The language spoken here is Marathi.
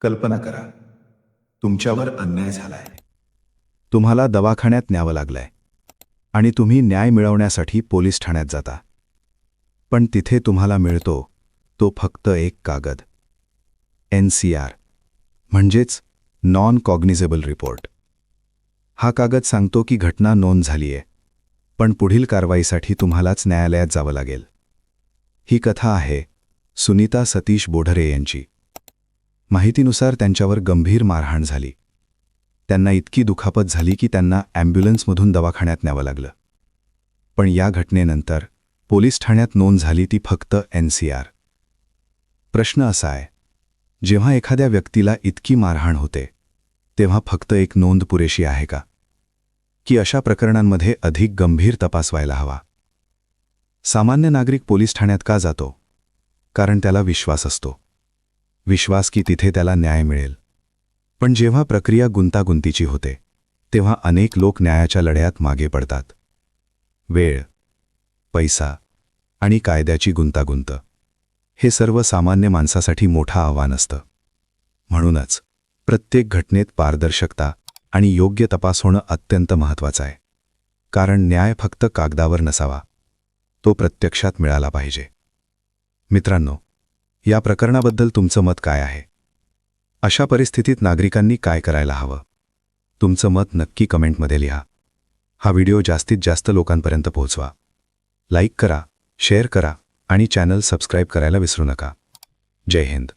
कल्पना करा, तुमच्यावर अन्याय झालाय. तुम्हाला दवाखान्यात न्यावं लागलंय आणि तुम्ही न्याय मिळवण्यासाठी पोलीस ठाण्यात जाता. पण तिथे तुम्हाला मिळतो तो फक्त एक कागद. NCR म्हणजेच नॉन कॉग्निझेबल रिपोर्ट. हा कागद सांगतो की घटना नोंद झालीये, पण पुढील कारवाईसाठी तुम्हालाच न्यायालयात जावं लागेल. ही कथा आहे सुनीता सतीश बोढरे यांची. माहितीनुसार त्यांच्यावर गंभीर मारहाण झाली. त्यांना इतकी दुखापत झाली की त्यांना ॲम्ब्युलन्समधून दवाखान्यात न्यावं लागलं. पण या घटनेनंतर पोलीस ठाण्यात नोंद झाली ती फक्त NCR. प्रश्न असा आहे, जेव्हा एखाद्या व्यक्तीला इतकी मारहाण होते तेव्हा फक्त एक नोंद पुरेशी आहे का? की अशा प्रकरणांमध्ये अधिक गंभीर तपास व्हायला हवा? सामान्य नागरिक पोलीस ठाण्यात का जातो? कारण त्याला विश्वास असतो. विश्वास की तिथे त्याला न्याय मिळेल. पण जेव्हा प्रक्रिया गुंतागुंतीची होते तेव्हा अनेक लोक न्यायाच्या लढ्यात मागे पडतात. वेळ, पैसा आणि कायद्याची गुंतागुंत हे सर्व सामान्य माणसासाठी मोठं आव्हान असतं. म्हणूनच प्रत्येक घटनेत पारदर्शकता आणि योग्य तपास होणं अत्यंत महत्त्वाचं आहे. कारण न्याय फक्त कागदावर नसावा, तो प्रत्यक्षात मिळाला पाहिजे. मित्रांनो, या प्रकरणाबद्दल तुमचं मत काय आहे? अशा परिस्थितीत नागरिकांनी काय करायला हवं? तुमचं मत नक्की कमेंटमध्ये लिहा. हा व्हिडिओ जास्तीत जास्त लोकांपर्यंत पोहोचवा. लाईक करा, शेअर करा आणि चॅनल सबस्क्राईब करायला विसरू नका. जय हिंद.